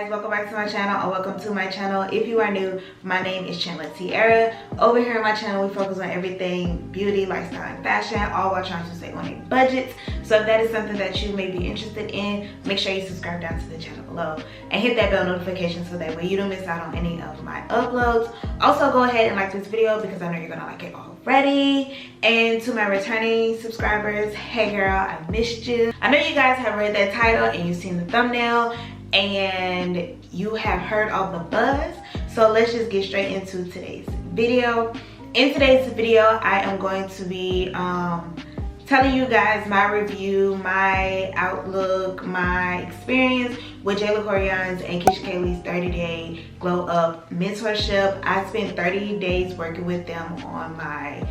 guys, welcome back to my channel, or welcome to my channel. If you are new, my name is Chantler Tiara. Over here on my channel we focus on everything beauty, lifestyle, and fashion, all while trying to stay on a budget. So if that is something that you may be interested in, make sure you subscribe down to the channel below and hit that bell notification so that way you don't miss out on any of my uploads. Also go ahead and like this video because I know you're gonna like it already. And to my returning subscribers, hey girl, I missed you. I know you guys have read that title and you've seen the thumbnail and you have heard all the buzz, so let's just get straight into today's video. In today's video I am going to be telling you guys my review, my outlook, my experience with Jayla Koriyan's and Keesha Kaylee's 30-day glow up mentorship. I spent 30 days working with them on my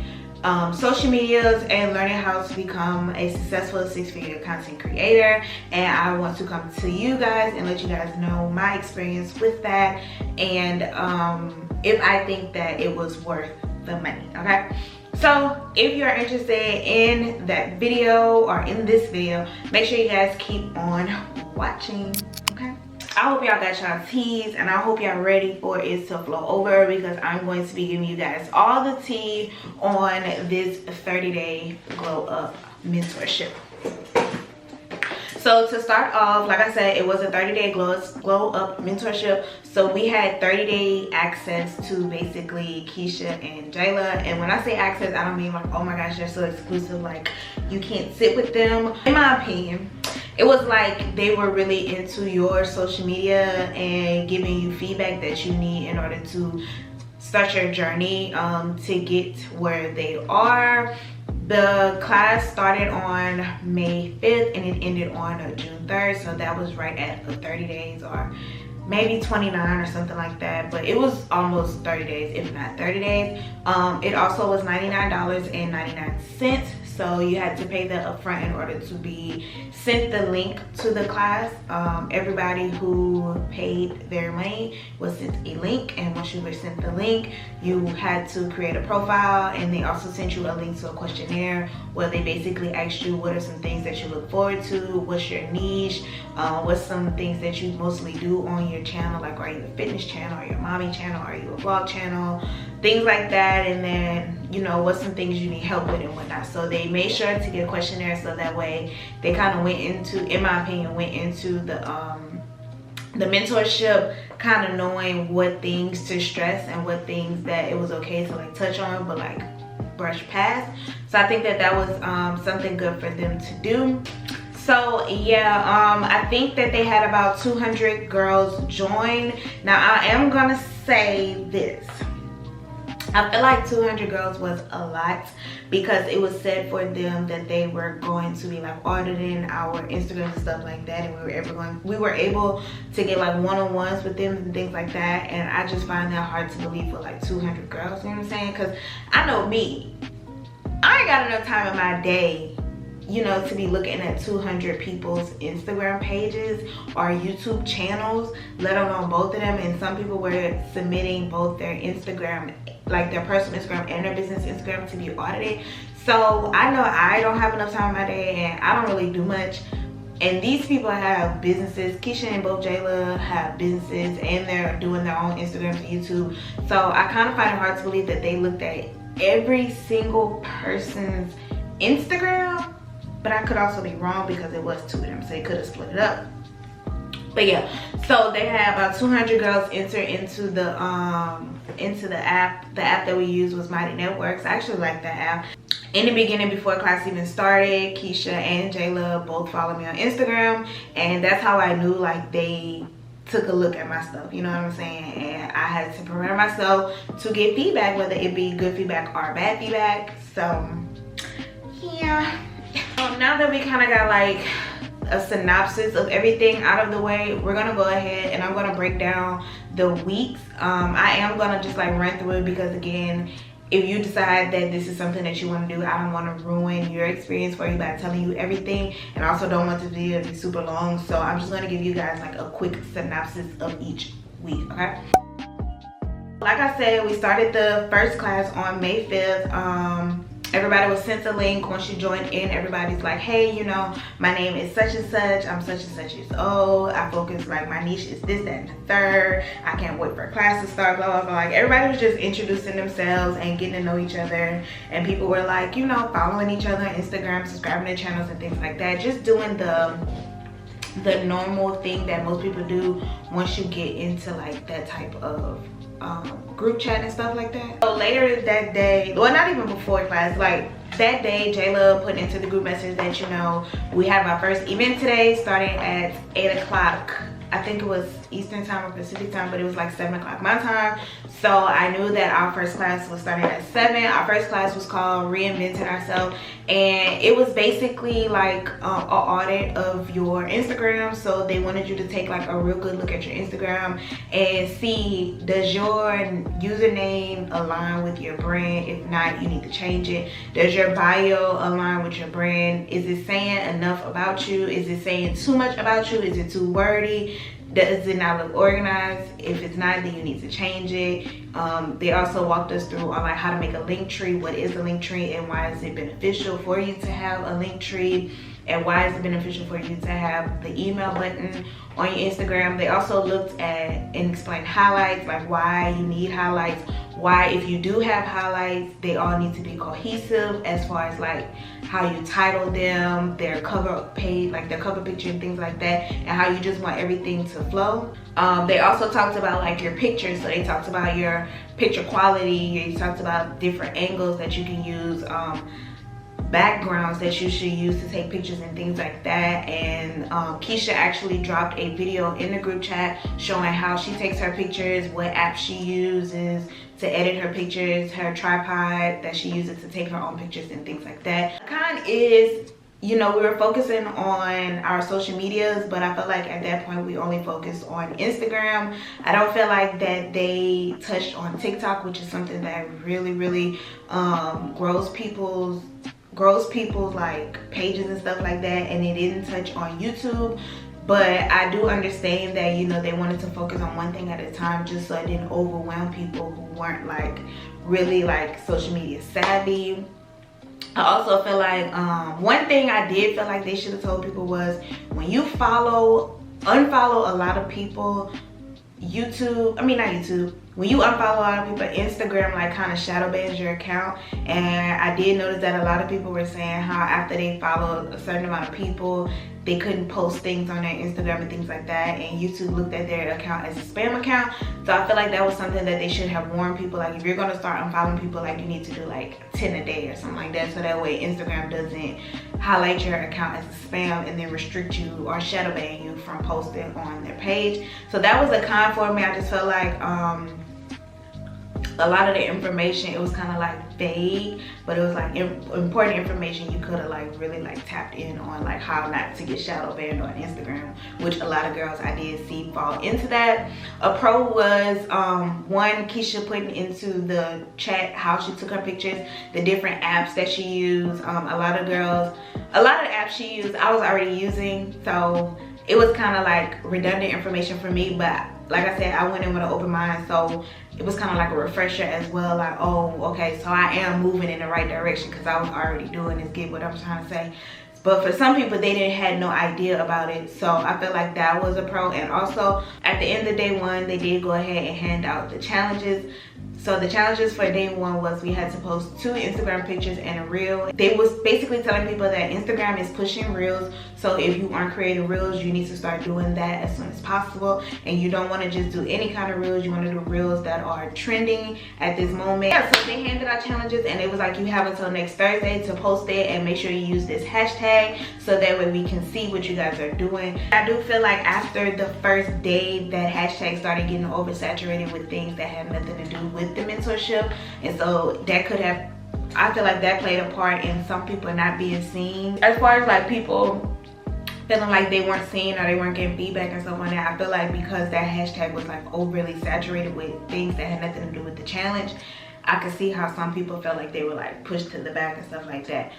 social medias and learning how to become a successful six-figure content creator, and I want to come to you guys and let you guys know my experience with that and if I think that it was worth the money. Okay, so if you're interested in that video or in this video, make sure you guys keep on watching. Okay, I hope y'all got y'all teas and I hope y'all ready for it to flow over, because I'm going to be giving you guys all the tea on this 30-day glow up mentorship. So to start off, like I said, it was a 30-day glow up mentorship. So we had 30-day access to basically Keesha and Jayla. And when I say access, I don't mean like, oh my gosh, they're so exclusive, like you can't sit with them. In my opinion, it was like they were really into your social media and giving you feedback that you need in order to start your journey to get where they are. The class started on May 5th and it ended on June 3rd, so that was right at 30 days or maybe 29 or something like that, but it was almost 30 days, if not 30 days. It also was $99.99, so you had to pay the upfront in order to be sent the link to the class. Everybody who paid their money was sent a link, and once you were sent the link, you had to create a profile, and they also sent you a link to a questionnaire where they basically asked you what are some things that you look forward to, what's your niche, what's some things that you mostly do on your channel, like are you a fitness channel, or your mommy channel, are you a vlog channel, things like that, and then you know what's some things you need help with and whatnot. So they made sure to get a questionnaire so that way they kind of went into, in my opinion, went into the mentorship kind of knowing what things to stress and what things that it was okay to like touch on but like brush past. So I think that that was something good for them to do. So yeah, I think that they had about 200 girls join. Now I am gonna say this, I feel like 200 girls was a lot, because it was said for them that they were going to be like auditing our Instagram and stuff like that, and we were able to get like one-on-ones with them and things like that. And I just find that hard to believe for like 200 girls, you know what I'm saying? Because I know me, I ain't got enough time in my day, you know, to be looking at 200 people's Instagram pages or YouTube channels, let alone both of them. And some people were submitting both their Instagram, like their personal Instagram and their business Instagram, to be audited. So I know I don't have enough time in my day and I don't really do much. And these people have businesses. Keesha and both Jayla have businesses and they're doing their own Instagram and YouTube. So I kind of find it hard to believe that they looked at every single person's Instagram. But I could also be wrong because it was two of them, so they could have split it up. But yeah, so they had about 200 girls enter into the app. The app that we used was Mighty Networks. I actually like that app. In the beginning, before class even started, Keesha and Jayla both followed me on Instagram, and that's how I knew like they took a look at my stuff, you know what I'm saying? And I had to prepare myself to get feedback, whether it be good feedback or bad feedback. So yeah. Now that we kind of got like a synopsis of everything out of the way, we're gonna go ahead and I'm gonna break down the weeks. I am gonna just like run through it because, again, if you decide that this is something that you want to do, I don't want to ruin your experience for you by telling you everything, and I also don't want the video to be super long. So I'm just going to give you guys like a quick synopsis of each week. Okay, like I said, we started the first class on May 5th. everybody was sent a link. Once you join in, everybody's like, hey, you know, my name is such and such, I'm such and such years old, I focus, like, my niche is this, that, and the third, I can't wait for class to start, blah, blah, blah. Like, everybody was just introducing themselves and getting to know each other, and people were like, you know, following each other on Instagram, subscribing to channels and things like that, just doing the normal thing that most people do once you get into like that type of group chat and stuff like that. So later that day, well, not even before class, like that day, Jayla put into the group message that, you know, we have our first event today starting at 8 o'clock. I think it was Eastern time or Pacific time, but it was like 7 o'clock my time. So I knew that our first class was starting at 7. Our first class was called Reinventing Ourselves, and it was basically like an audit of your Instagram. So they wanted you to take like a real good look at your Instagram and see, does your username align with your brand? If not, you need to change it. Does your bio align with your brand? Is it saying enough about you? Is it saying too much about you? Is it too wordy? Does it not look organized? If it's not, then you need to change it. They also walked us through on like how to make a link tree. What is a link tree and why is it beneficial for you to have a link tree? And why is it beneficial for you to have the email button on your Instagram? They also looked at and explained highlights, like why you need highlights, why if you do have highlights, they all need to be cohesive as far as like how you title them, their cover page, like their cover picture and things like that, and how you just want everything to flow. They also talked about like your pictures. So they talked about your picture quality. They talked about different angles that you can use, backgrounds that you should use to take pictures and things like that. And Keesha actually dropped a video in the group chat showing how she takes her pictures, what app she uses to edit her pictures, her tripod that she uses to take her own pictures and things like that. Con is, you know, we were focusing on our social medias, but I felt like at that point we only focused on Instagram. I don't feel like that they touched on TikTok, which is something that really grows people's like pages and stuff like that, and they didn't touch on YouTube. But I do understand that, you know, they wanted to focus on one thing at a time just so it didn't overwhelm people who weren't like really like social media savvy. I also feel like one thing I did feel like they should have told people was, when you unfollow a lot of people, when you unfollow a lot of people, Instagram like kind of shadow bans your account. And I did notice that a lot of people were saying how after they followed a certain amount of people, they couldn't post things on their Instagram and things like that, and YouTube looked at their account as a spam account. So I feel like that was something that they should have warned people, like if you're gonna start unfollowing people, like you need to do like 10 a day or something like that, so that way Instagram doesn't highlight your account as a spam and then restrict you or shadow ban you from posting on their page. So that was a con for me. I just felt like a lot of the information, it was kind of like vague, but it was like important information you could have like really like tapped in on, like how not to get shadow banned on Instagram, which a lot of girls I did see fall into that. A pro was one, Keesha putting into the chat how she took her pictures, the different apps that she used. A lot of the apps she used I was already using, so it was kind of like redundant information for me, but like I said, I went in with an open mind, so it was kind of like a refresher as well, like, oh, okay, so I am moving in the right direction because I was already doing this, get what I'm trying to say. But for some people, they had no idea about it, so I feel like that was a pro. And also, at the end of day one, they did go ahead and hand out the challenges. So the challenges for day one was we had to post 2 Instagram pictures and a reel. They was basically telling people that Instagram is pushing reels. So if you aren't creating reels, you need to start doing that as soon as possible. And you don't want to just do any kind of reels. You want to do reels that are trending at this moment. Yeah, so they handed out challenges, and it was like, you have until next Thursday to post it, and make sure you use this hashtag so that way we can see what you guys are doing. I do feel like after the first day, that hashtag started getting oversaturated with things that had nothing to do with the mentorship, and so that could have, I feel like that played a part in some people not being seen. As far as like people feeling like they weren't seen or they weren't getting feedback and stuff like that, I feel like because that hashtag was like overly saturated with things that had nothing to do with the challenge, I could see how some people felt like they were like pushed to the back and stuff like that.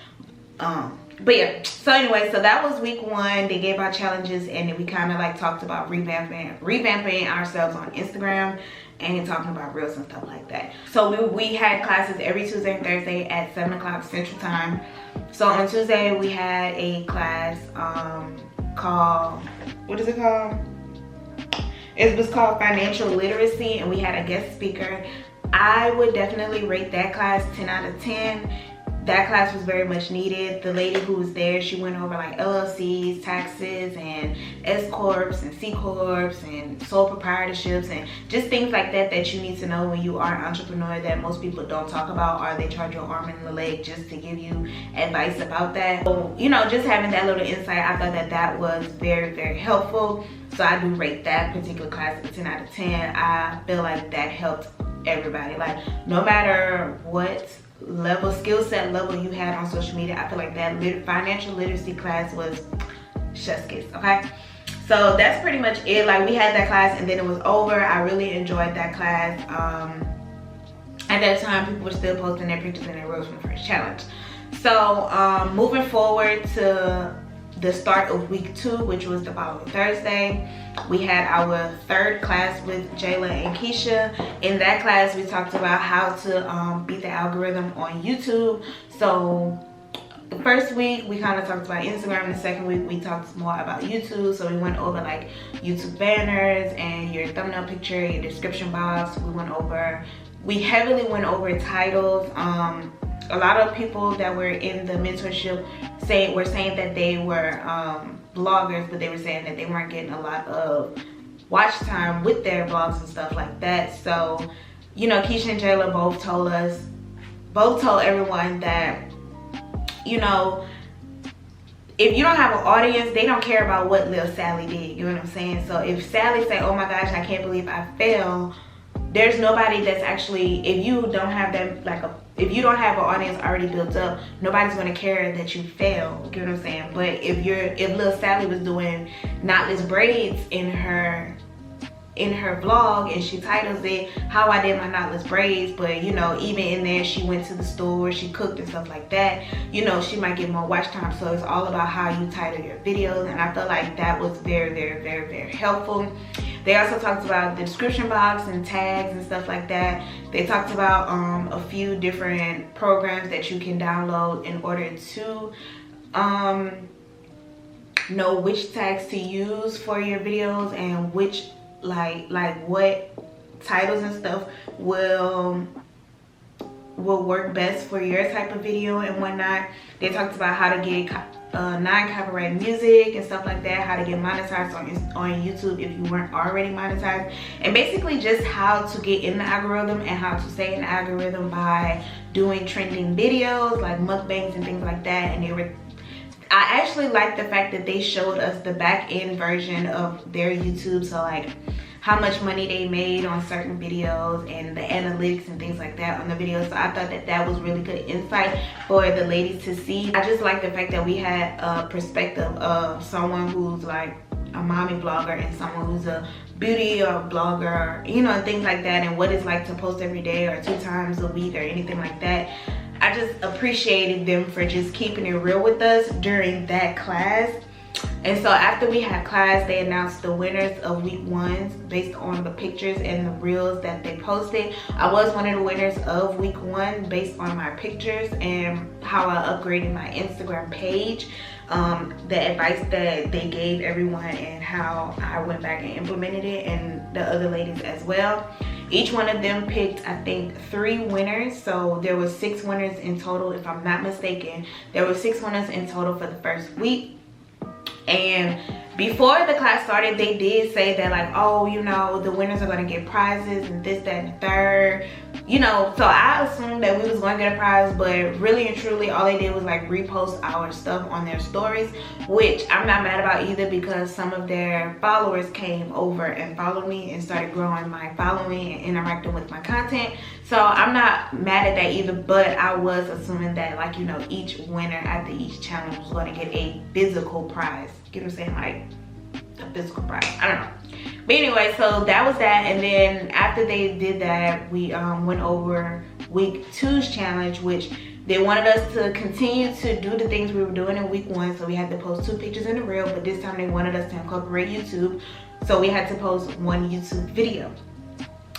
But yeah, so anyway, so that was week one. They gave out challenges, and then we kind of like talked about revamping ourselves on Instagram. and talking about reels and stuff like that. So we had classes every Tuesday and Thursday at 7 o'clock Central Time. So on Tuesday we had a class called, what is it called? It was called Financial Literacy, and we had a guest speaker. I would definitely rate that class 10 out of 10. That class was very much needed. The lady who was there, she went over like LLCs, taxes, and S Corps and C Corps and sole proprietorships and just things like that that you need to know when you are an entrepreneur that most people don't talk about, or they charge your arm and a leg just to give you advice about that. So, you know, just having that little insight, I thought that that was very, very helpful. So I do rate that particular class a 10 out of 10. I feel like that helped everybody. Like, no matter what level, skill set level you had on social media, I feel like that financial literacy class was chef's kiss. Okay, so that's pretty much it. Like, we had that class and then it was over. I really enjoyed that class. At that time, people were still posting their pictures and their reels from the first challenge. So moving forward to the start of week 2, which was the following Thursday, we had our third class with Jayla and Keesha. In that class, we talked about how to beat the algorithm on YouTube. So the first week we kind of talked about Instagram. The second week we talked more about YouTube. So we went over like YouTube banners and your thumbnail picture, your description box. We heavily went over titles. A lot of people that were in the mentorship were saying that they were bloggers, but they were saying that they weren't getting a lot of watch time with their blogs and stuff like that. So, you know, Keesha and Jayla both told everyone that, you know, if you don't have an audience, they don't care about what Lil Sally did. You know what I'm saying? So if Sally say, oh my gosh, I can't believe I fell, there's nobody that's actually, if you don't have them, if you don't have an audience already built up, nobody's gonna care that you failed. You know what I'm saying? But if Lil Sally was doing knotless braids in her vlog and she titles it how I did my knotless braids, but you know, even in there she went to the store, she cooked and stuff like that, you know, she might get more watch time. So it's all about how you title your videos, and I feel like that was very, very, very, very helpful. They also talked about the description box and tags and stuff like that. They talked about a few different programs that you can download in order to know which tags to use for your videos and which like what titles and stuff will work best for your type of video and whatnot. They talked about how to get non-copyright music and stuff like that, how to get monetized on YouTube if you weren't already monetized, and basically just how to get in the algorithm and how to stay in the algorithm by doing trending videos like mukbangs and things like that. And I actually like the fact that they showed us the back end version of their YouTube, so like how much money they made on certain videos and the analytics and things like that on the videos. So I thought that that was really good insight for the ladies to see. I just like the fact that we had a perspective of someone who's like a mommy blogger and someone who's a beauty or blogger, you know, and things like that, and what it's like to post every day or 2 times a week or anything like that. I just appreciated them for just keeping it real with us during that class. And so after we had class, they announced the winners of week 1 based on the pictures and the reels that they posted. I was one of the winners of week 1 based on my pictures and how I upgraded my Instagram page, the advice that they gave everyone and how I went back and implemented it, and the other ladies as well. Each one of them picked, I think, 3 winners. So there was 6 winners in total, if I'm not mistaken. There were 6 winners in total for the first week. And before the class started, they did say that like, oh, you know, the winners are going to get prizes and this, that, and the third. You know, so I assumed that we was going to get a prize, but really and truly all they did was like repost our stuff on their stories, which I'm not mad about either, because some of their followers came over and followed me and started growing my following and interacting with my content. So I'm not mad at that either, but I was assuming that, like, you know, each winner after each challenge was going to get a physical prize. You know what I'm saying? Like a physical prize. I don't know. But anyway, so that was that. And then after they did that, we went over week 2's challenge, which they wanted us to continue to do the things we were doing in week 1. So we had to post 2 pictures in a reel, but this time they wanted us to incorporate YouTube. So we had to post 1 YouTube video.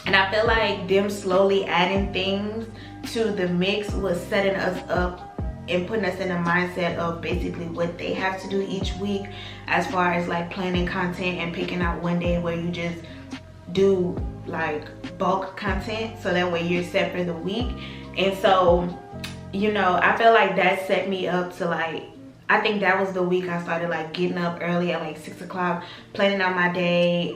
And I feel like them slowly adding things to the mix was setting us up and putting us in a mindset of basically what they have to do each week, as far as like planning content and picking out one day where you just do like bulk content, so that way you're set for the week. And so, you know, I feel like that set me up to like, I think that was the week I started like getting up early at like 6 o'clock, planning out my day.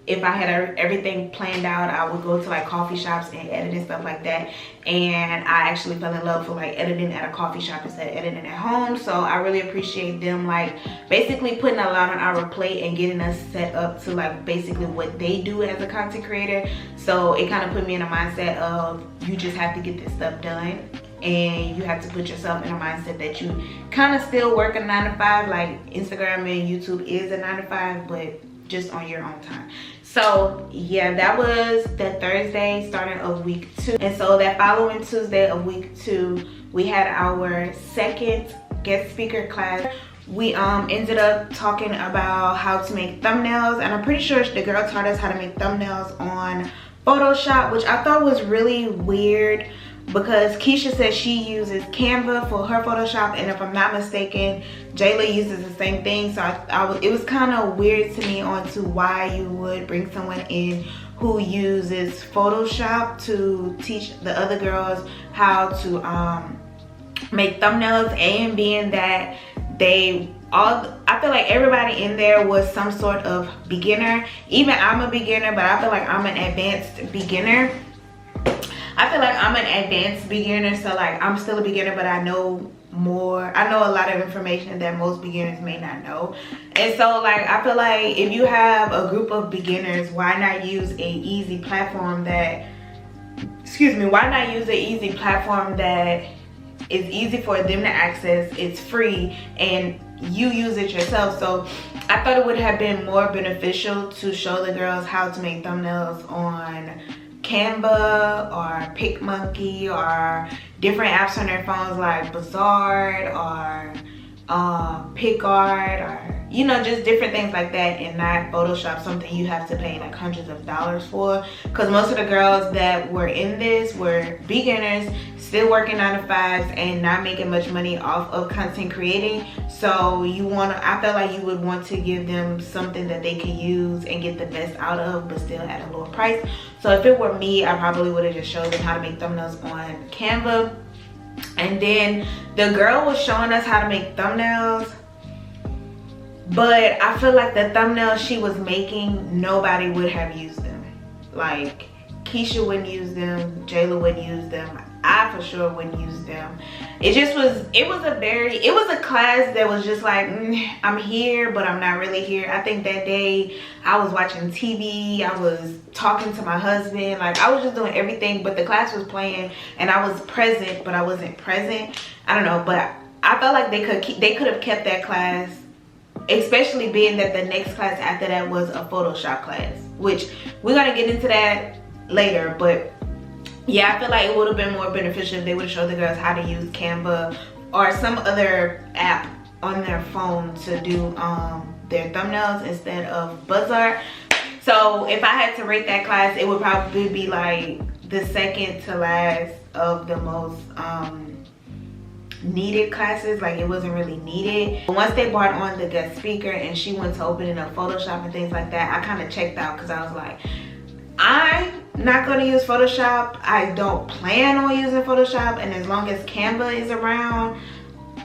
If I had everything planned out, I would go to like coffee shops and edit and stuff like that. And I actually fell in love with like editing at a coffee shop instead of editing at home. So I really appreciate them like basically putting a lot on our plate and getting us set up to like basically what they do as a content creator. So it kind of put me in a mindset of, you just have to get this stuff done. And you have to put yourself in a mindset that you kind of still work a 9 to 5. Like Instagram and YouTube is a 9 to 5, but just on your own time. So yeah, that was the Thursday starting of week 2. And so that following Tuesday of week 2, we had our second guest speaker class. We ended up talking about how to make thumbnails, and I'm pretty sure the girl taught us how to make thumbnails on Photoshop, which I thought was really weird, because Keesha said she uses Canva for her Photoshop, and if I'm not mistaken, Jayla uses the same thing. So it was kind of weird to me on to why you would bring someone in who uses Photoshop to teach the other girls how to make thumbnails, and being that I feel like everybody in there was some sort of beginner. Even I'm a beginner, but I feel like I'm an advanced beginner. So like I'm still a beginner, but I know a lot of information that most beginners may not know. And so like I feel like if you have a group of beginners, why not use an easy platform that is easy for them to access, it's free, and you use it yourself. So I thought it would have been more beneficial to show the girls how to make thumbnails on Canva or PicMonkey or different apps on their phones like Bazaar or PicArt, or you know, just different things like that, and not Photoshop, something you have to pay like hundreds of dollars for. Because most of the girls that were in this were beginners, still working 9 to 5s and not making much money off of content creating. So I felt like you would want to give them something that they could use and get the best out of, but still at a lower price. So if it were me, I probably would have just showed them how to make thumbnails on Canva. And then the girl was showing us how to make thumbnails, but I feel like the thumbnails she was making, nobody would have used them. Like Keesha wouldn't use them, Jayla wouldn't use them, I for sure wouldn't use them. It was a class that was just like, I'm here, but I'm not really here. I think that day I was watching TV, I was talking to my husband, like I was just doing everything, but the class was playing and I was present, but I wasn't present. I don't know, but I felt like they could have kept that class, especially being that the next class after that was a Photoshop class, which we're gonna get into that later. But yeah, I feel like it would have been more beneficial if they would have showed the girls how to use Canva or some other app on their phone to do their thumbnails instead of Bazaar. So if I had to rate that class, it would probably be like the second to last of the most needed classes. Like it wasn't really needed. Once they brought on the guest speaker and she went to opening up Photoshop and things like that, I kind of checked out, because I was like, I'm not going to use Photoshop. I don't plan on using Photoshop, and as long as Canva is around,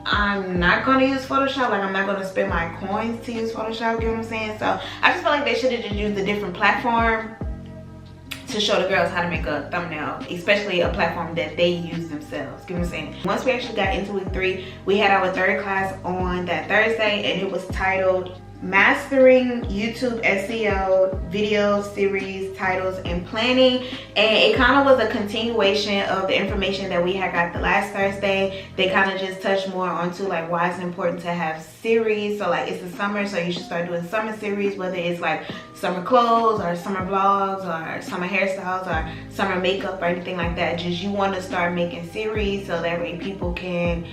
I'm not going to use Photoshop. Like I'm not going to spend my coins to use Photoshop, you know what I'm saying? So I just feel like they should have just used a different platform to show the girls how to make a thumbnail, especially a platform that they use themselves, you know what I'm saying? Once we actually got into week 3, we had our third class on that Thursday, and it was titled Mastering YouTube SEO Video Series Titles and Planning. And it kind of was a continuation of the information that we had got the last Thursday. They kind of just touched more onto like why it's important to have series. So like it's the summer, so you should start doing summer series, whether it's like summer clothes or summer vlogs or summer hairstyles or summer makeup or anything like that. Just you want to start making series so that way people can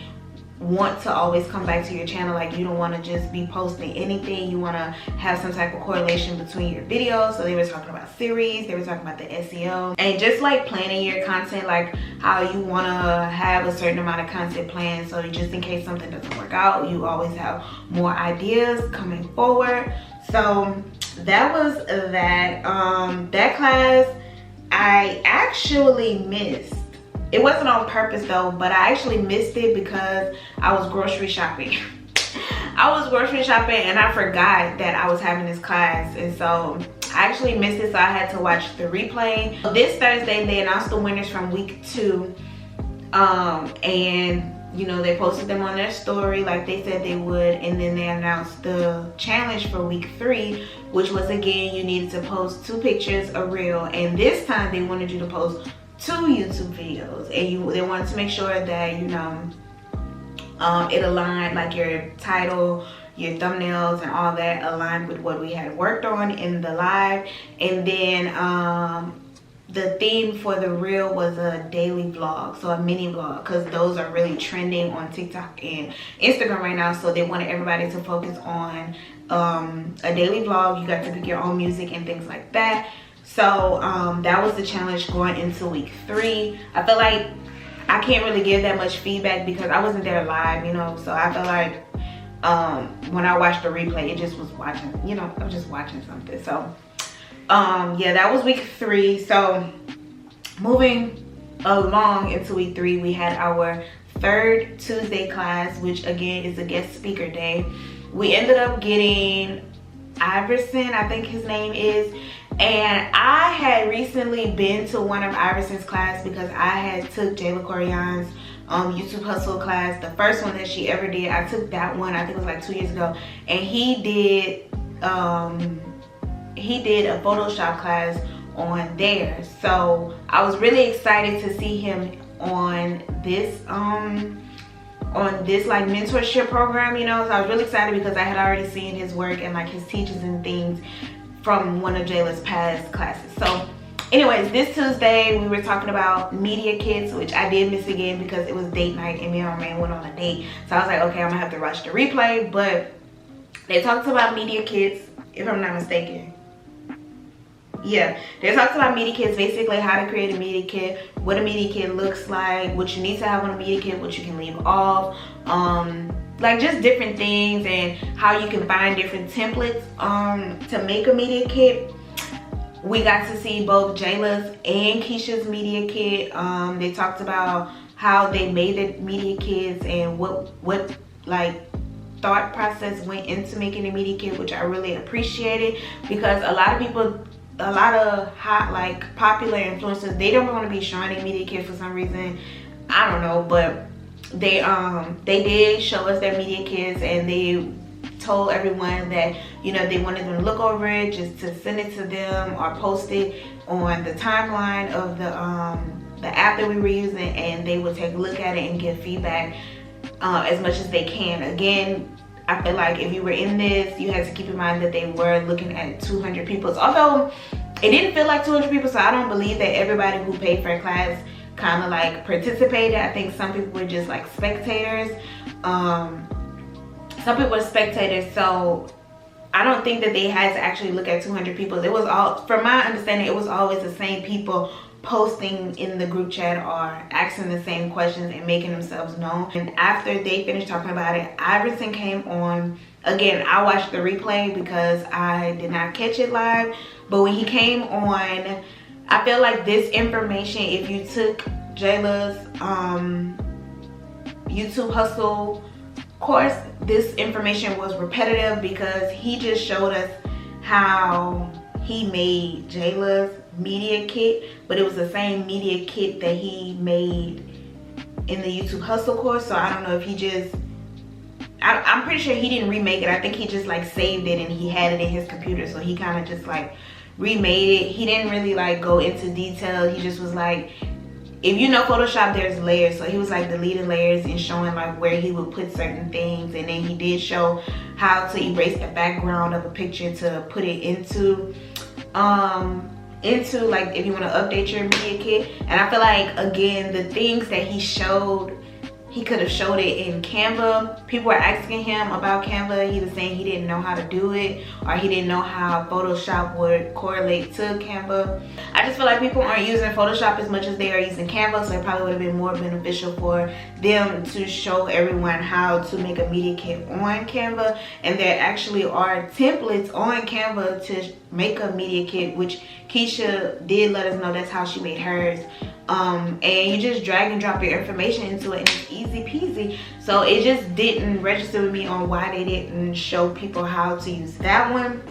want to always come back to your channel. Like, you don't want to just be posting anything. You want to have some type of correlation between your videos. So they were talking about series, they were talking about the SEO, and just like planning your content, like how you want to have a certain amount of content planned, so just in case something doesn't work out, you always have more ideas coming forward. So that was that. That class I actually missed. It wasn't on purpose though, but I actually missed it because I was grocery shopping. I was grocery shopping and I forgot that I was having this class, and so I actually missed it, so I had to watch the replay. This Thursday they announced the winners from week 2, and you know, they posted them on their story like they said they would, and then they announced the challenge for week 3, which was, again, you needed to post 2 pictures, a reel, and this time they wanted you to post 2 YouTube videos, and they wanted to make sure that, you know, it aligned, like your title, your thumbnails and all that aligned with what we had worked on in the live. And then the theme for the reel was a daily vlog, so a mini vlog, because those are really trending on TikTok and Instagram right now. So they wanted everybody to focus on a daily vlog. You got to pick your own music and things like that. So that was the challenge going into week 3. I feel like I can't really give that much feedback because I wasn't there live, you know. So I feel like when I watched the replay, it just was watching, you know, I was just watching something. So yeah, that was week 3. So moving along into week 3, we had our 3rd Tuesday class, which again is a guest speaker day. We ended up getting Iverson, I think his name is, and I had recently been to one of Iverson's class because I had took Jayla Koriyan's YouTube hustle class, the first one that she ever did. I took that one, I think it was like 2 years ago, and he did a Photoshop class on there. So I was really excited to see him on this like mentorship program, you know. So I was really excited because I had already seen his work and like his teachings and things from one of Jayla's past classes. So anyways, this Tuesday we were talking about media kits, which I did miss again because it was date night and me and my man went on a date. So I was like, okay, I'm gonna have to watch the replay. But they talked about media kits, if I'm not mistaken. Yeah, they talked about media kits, basically how to create a media kit, what a media kit looks like, what you need to have on a media kit, what you can leave off, like just different things, and how you can find different templates to make a media kit. We got to see both Jayla's and Keesha's media kit. They talked about how they made the media kits and what like thought process went into making a media kit, which I really appreciated, because a lot of people, a lot of hot, like popular influencers, they don't want to be showing their media kit for some reason. I don't know, but they did show us their media kits, and they told everyone that, you know, they wanted them to look over it, just to send it to them or post it on the timeline of the app that we were using, and they would take a look at it and give feedback as much as they can. Again, I feel like if you were in this, you had to keep in mind that they were looking at 200 people. Although it didn't feel like 200 people, so I don't believe that everybody who paid for a class kind of like participated. I think some people were just like spectators. Some people were spectators, so I don't think that they had to actually look at 200 people. It was all, from my understanding, it was always the same people posting in the group chat or asking the same questions and making themselves known. And after they finished talking about it, Iverson came on. Again, I watched the replay because I did not catch it live, but when he came on, I feel like this information, if you took Jayla's YouTube hustle course, this information was repetitive because he just showed us how he made Jayla's media kit, but it was the same media kit that he made in the YouTube hustle course. So I don't know if he just, I'm pretty sure he didn't remake it. I think he just like saved it and he had it in his computer, so he kind of just like remade it. He didn't really like go into detail. He just was like, if you know Photoshop, there's layers, so he was like deleting layers and showing like where he would put certain things. And then he did show how to erase the background of a picture to put it into like if you want to update your media kit. And I feel like, again, the things that he showed, he could have showed it in Canva. People were asking him about Canva. He was saying he didn't know how to do it, or he didn't know how Photoshop would correlate to Canva. I just feel like people aren't using Photoshop as much as they are using Canva, so it probably would have been more beneficial for them to show everyone how to make a media kit on Canva. And there actually are templates on Canva to make a media kit, which Keesha did let us know that's how she made hers. And you just drag and drop your information into it and it's easy peasy. So it just didn't register with me on why they didn't show people how to use that one.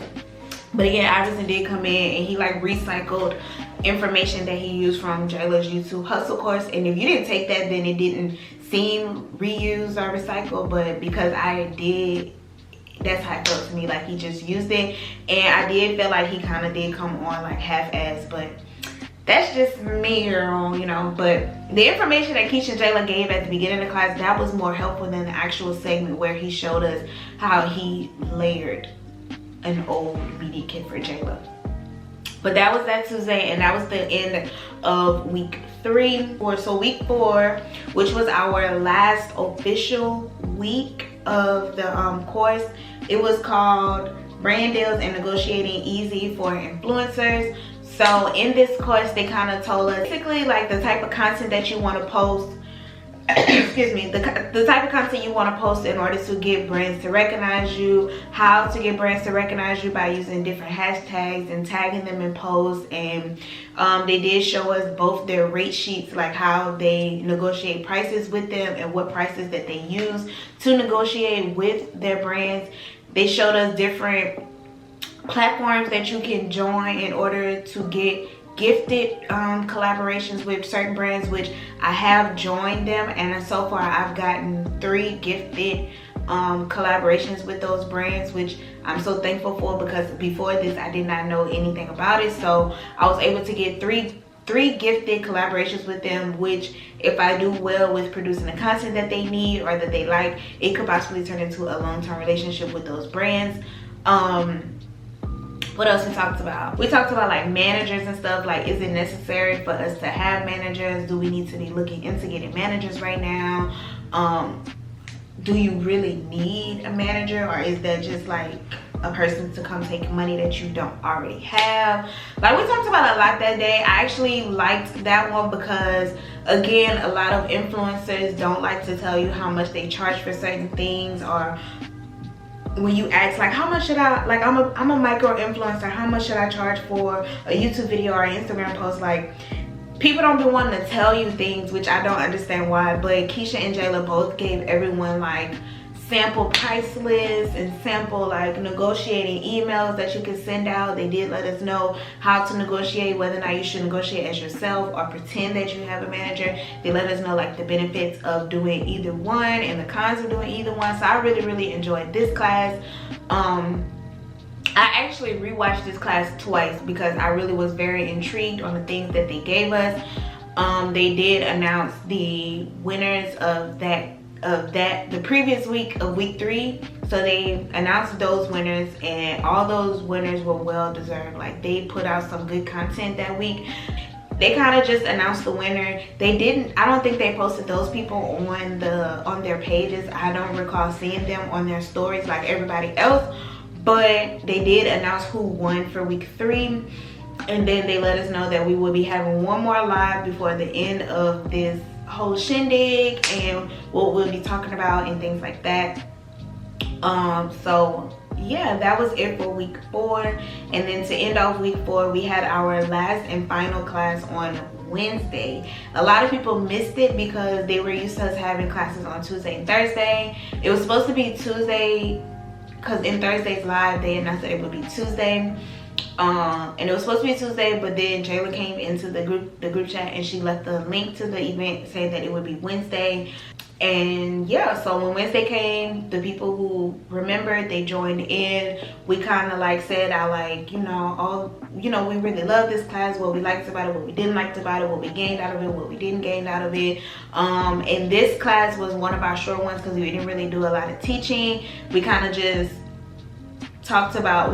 But again, Iverson did come in and he like recycled information that he used from Jayla's YouTube hustle course. And if you didn't take that, then it didn't seem reused or recycled, but because I did, that's how it felt to me, like he just used it. And I did feel like he kind of did come on like half-assed, but that's just me, girl, you know. But the information that Keesha and Jayla gave at the beginning of the class, that was more helpful than the actual segment where he showed us how he layered an old media kit for Jayla. But that was that Tuesday, and that was the end of week 3. So week 4, which was our last official week of the course, it was called Brand Deals and Negotiating Easy for Influencers. So in this course, they kind of told us basically like the type of content that you want to post. Excuse me, the type of content you want to post in order to get brands to recognize you, how to get brands to recognize you by using different hashtags and tagging them in posts. And they did show us both their rate sheets, like how they negotiate prices with them and what prices that they use to negotiate with their brands. They showed us different platforms that you can join in order to get gifted collaborations with certain brands, which I have joined them, and so far I've gotten 3 gifted collaborations with those brands, which I'm so thankful for, because before this I did not know anything about it. So I was able to get three gifted collaborations with them, which if I do well with producing the content that they need or that they like, it could possibly turn into a long-term relationship with those brands. What else we talked about? We talked about like managers and stuff. Like, is it necessary for us to have managers? Do we need to be looking into getting managers right now? Do you really need a manager, or is that just like a person to come take money that you don't already have? Like, we talked about a lot that day. I actually liked that one because, again, a lot of influencers don't like to tell you how much they charge for certain things, or when you ask like, how much should I, like, I'm a micro influencer, how much should I charge for a YouTube video or an Instagram post? Like, people don't be wanting to tell you things, which I don't understand why. But Keesha and Jayla both gave everyone like sample price lists and sample like negotiating emails that you can send out. They did let us know how to negotiate, whether or not you should negotiate as yourself or pretend that you have a manager. They let us know like the benefits of doing either one and the cons of doing either one. So I really enjoyed this class. I actually rewatched this class twice because I really was very intrigued on the things that they gave us. They did announce the winners of the previous week of week 3. So they announced those winners, and all those winners were well deserved. Like, they put out some good content that week. They kind of just announced the winner. I don't think they posted those people on their pages. I don't recall seeing them on their stories like everybody else, but they did announce who won for week 3. And then they let us know that we will be having one more live before the end of this whole shindig, and what we'll be talking about and things like that. So yeah, that was it for week 4. And then to end off week 4, we had our last and final class on Wednesday. A lot of people missed it because they were used to us having classes on Tuesday and Thursday. It was supposed to be Tuesday because in Thursday's live they announced that it would be Tuesday. And it was supposed to be Tuesday, but then Jayla came into the group chat and she left the link to the event saying that it would be Wednesday. And yeah, so when Wednesday came, the people who remembered, they joined in. We kind of like said our like, we really love this class, what we liked about it, what we didn't like about it, what we gained out of it, what we didn't gain out of it. And this class was one of our short ones because we didn't really do a lot of teaching. We kind of just talked about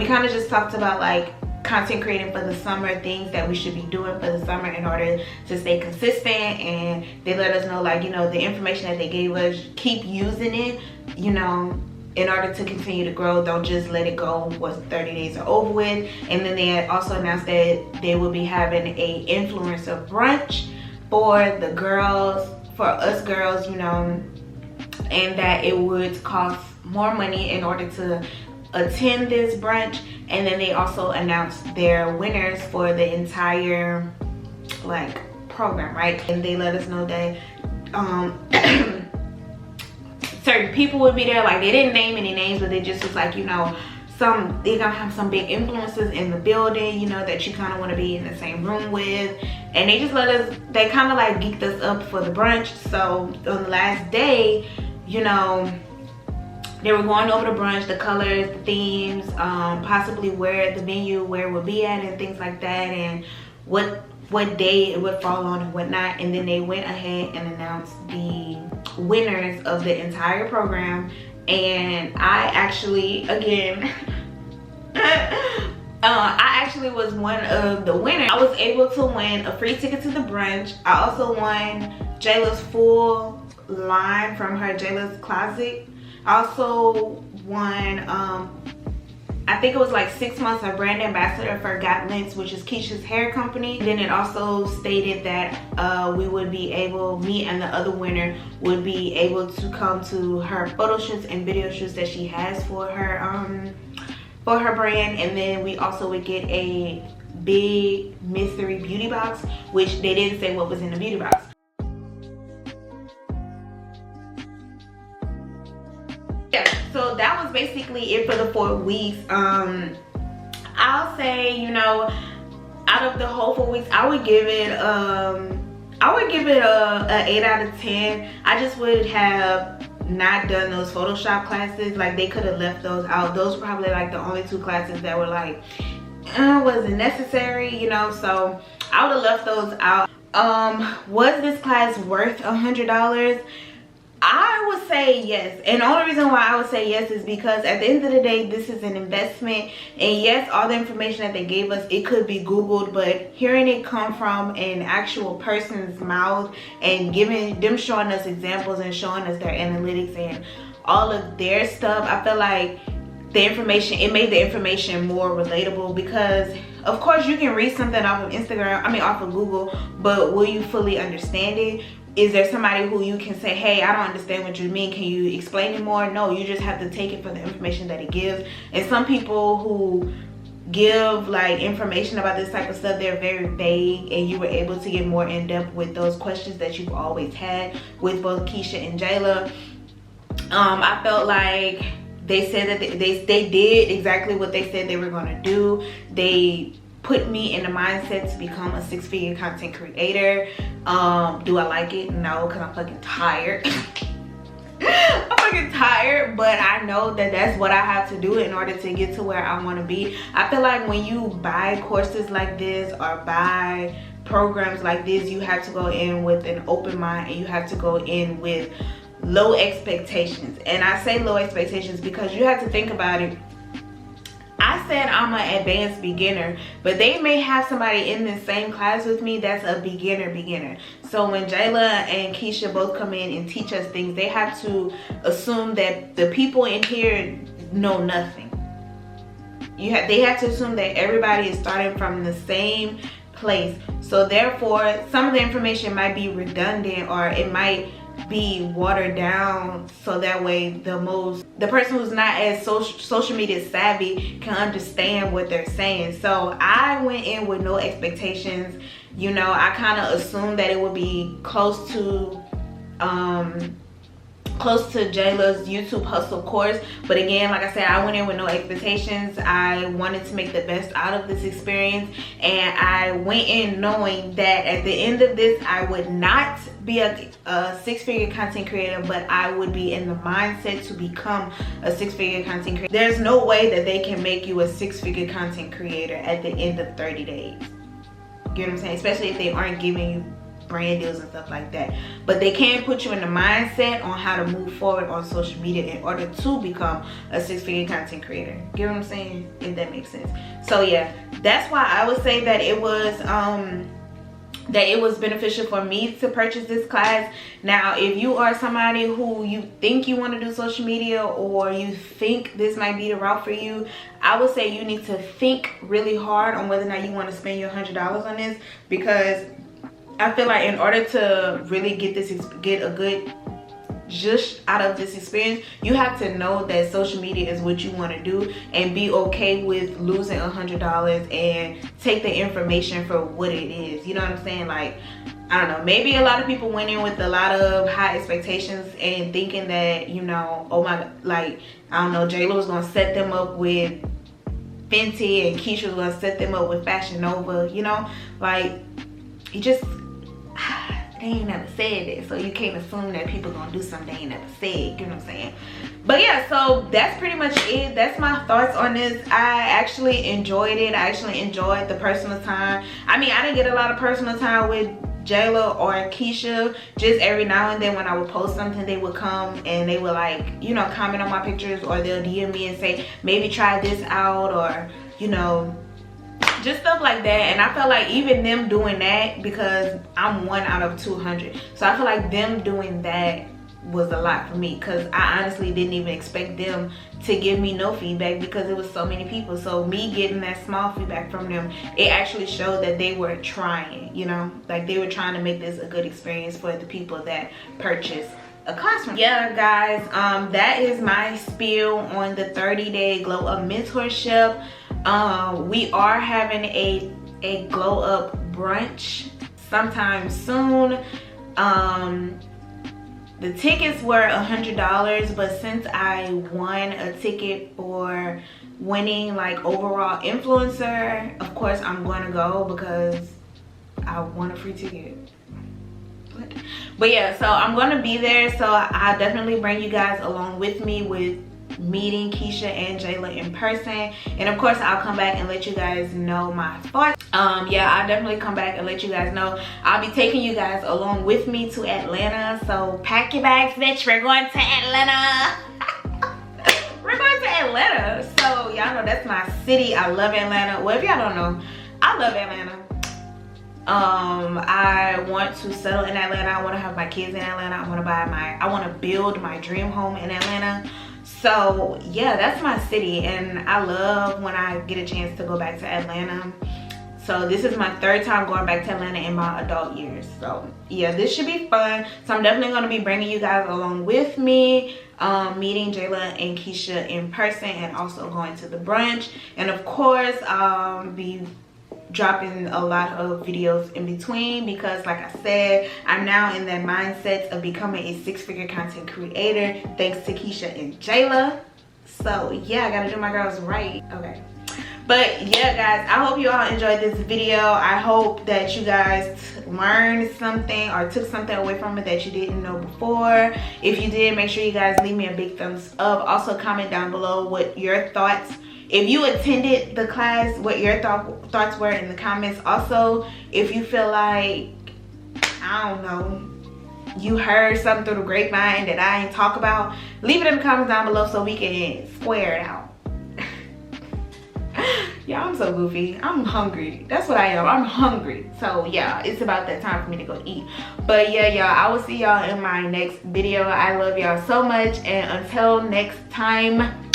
like content creating for the summer, things that we should be doing for the summer in order to stay consistent. And they let us know, like, you know, the information that they gave us, keep using it, you know, in order to continue to grow. Don't just let it go once 30 days are over with. And then they also announced that they will be having a influencer brunch for the girls, for us girls, you know, and that it would cost more money in order to attend this brunch. And then they also announced their winners for the entire like program, right? And they let us know that certain people would be there. Like, they didn't name any names, but they just was like, you know, they're gonna have some big influencers in the building, you know, that you kind of want to be in the same room with. And they just let us, they kind of like geeked us up for the brunch. So on the last day, you know, they were going over the brunch, the colors, the themes, possibly where the venue, where it would be at, and things like that, and what day it would fall on and whatnot. And then they went ahead and announced the winners of the entire program. And I actually, again, I actually was one of the winners. I was able to win a free ticket to the brunch. I also won Jayla's full line from her Jayla's Closet. I also won, I think it was like 6 months of brand ambassador for Got Links, which is Keisha's hair company. Then it also stated that we would be able, me and the other winner would be able to come to her photo shoots and video shoots that she has for her brand. And then we also would get a big mystery beauty box, which they didn't say what was in the beauty box. Yeah, so that was basically it for the 4 weeks. I'll say, you know, out of the whole 4 weeks, I would give it a 8 out of 10. I just would have not done those Photoshop classes. Like, they could have left those out. Those were probably like the only 2 classes that were like, wasn't necessary, you know, so I would have left those out. Was this class worth $100? I would say yes. And the only reason why I would say yes is because at the end of the day, this is an investment. And yes, all the information that they gave us, it could be Googled, but hearing it come from an actual person's mouth and giving them, showing us examples and showing us their analytics and all of their stuff, I feel like the information, it made the information more relatable. Because of course you can read something off of Instagram, off of Google, but will you fully understand it? Is there somebody who you can say, hey, I don't understand what you mean, can you explain it more? No, you just have to take it for the information that it gives. And some people who give like information about this type of stuff, they're very vague, and you were able to get more in depth with those questions that you've always had with both Keesha and Jayla. I felt like they said that they did exactly what they said they were going to do. They put me in the mindset to become a 6-figure content creator. Do I like it? No, because I'm fucking tired. I'm fucking tired, but I know that that's what I have to do in order to get to where I want to be. I feel like when you buy courses like this or buy programs like this, you have to go in with an open mind, and you have to go in with low expectations. And I say low expectations because you have to think about it. I said I'm an advanced beginner, but they may have somebody in the same class with me that's a beginner. So when Jayla and Keesha both come in and teach us things, they have to assume that the people in here know nothing. They have to assume that everybody is starting from the same place. So therefore, some of the information might be redundant, or it might be watered down, so that way the person who's not as social media savvy can understand what they're saying. So I went in with no expectations. You know, I kind of assumed that it would be close to Jayla's YouTube hustle course, but again, like I said, I went in with no expectations. I wanted to make the best out of this experience, and I went in knowing that at the end of this, I would not be a 6-figure content creator, but I would be in the mindset to become a 6-figure content creator. There's no way that they can make you a 6-figure content creator at the end of 30 days. You know what I'm saying? Especially if they aren't giving you brand deals and stuff like that. But they can put you in the mindset on how to move forward on social media in order to become a 6-figure content creator. Get what I'm saying? If that makes sense. So yeah, that's why I would say that it was beneficial for me to purchase this class. Now, if you are somebody who you think you want to do social media, or you think this might be the route for you, I would say you need to think really hard on whether or not you want to spend your $100 on this, because I feel like in order to really get a good just out of this experience, you have to know that social media is what you want to do, and be okay with losing $100 and take the information for what it is. You know what I'm saying? Like, I don't know, maybe a lot of people went in with a lot of high expectations and thinking that, you know, oh my, like, I don't know, Jayla was gonna set them up with Fenty and Keesha was gonna set them up with Fashion Nova, you know, like, you just, they ain't never said it, so you can't assume that people gonna do something they ain't never said. You know what I'm saying? But yeah, so that's pretty much it. That's my thoughts on this. I actually enjoyed it. I actually enjoyed the personal time. I mean, I didn't get a lot of personal time with Jayla or Keesha. Just every now and then when I would post something, they would come and they would, like, you know, comment on my pictures, or they'll DM me and say, maybe try this out, or, you know, just stuff like that. And I felt like even them doing that, because I'm 1 out of 200, so I feel like them doing that was a lot for me, because I honestly didn't even expect them to give me no feedback, because it was so many people. So me getting that small feedback from them, it actually showed that they were trying, you know, like they were trying to make this a good experience for the people that purchase a classroom. Yeah guys, that is my spiel on the 30-day glow up mentorship. We are having a glow up brunch sometime soon. The tickets were $100, but since I won a ticket for winning like overall influencer, of course I'm going to go because I won a free ticket. But yeah, so I'm going to be there, so I'll definitely bring you guys along with me with meeting Keesha and Jayla in person. And of course I'll come back and let you guys know my thoughts. Yeah, I'll definitely come back and let you guys know. I'll be taking you guys along with me to Atlanta, so pack your bags, bitch, we're going to Atlanta. We're going to Atlanta. So y'all know that's my city. I love Atlanta. Well, if y'all don't know, I love Atlanta. I want to settle in Atlanta. I want to have my kids in Atlanta. I want to build my dream home in Atlanta. So yeah, that's my city, and I love when I get a chance to go back to Atlanta. So this is my 3rd time going back to Atlanta in my adult years. So yeah, this should be fun. So I'm definitely going to be bringing you guys along with me, meeting Jayla and Keesha in person, and also going to the brunch. And of course be dropping a lot of videos in between, because like I said, I'm now in that mindset of becoming a 6-figure content creator thanks to Keesha and Jayla. So yeah, I gotta do my girls right. Okay, but yeah guys, I hope you all enjoyed this video. I hope that you guys learned something or took something away from it that you didn't know before. If you did, make sure you guys leave me a big thumbs up. Also comment down below what your thoughts, if you attended the class, what your thoughts were in the comments. Also, if you feel like, I don't know, you heard something through the grapevine that I ain't talk about, leave it in the comments down below so we can square it out. Yeah, I'm so goofy. I'm hungry. That's what I am. I'm hungry. So yeah, it's about that time for me to go eat. But yeah, y'all, I will see y'all in my next video. I love y'all so much, and until next time,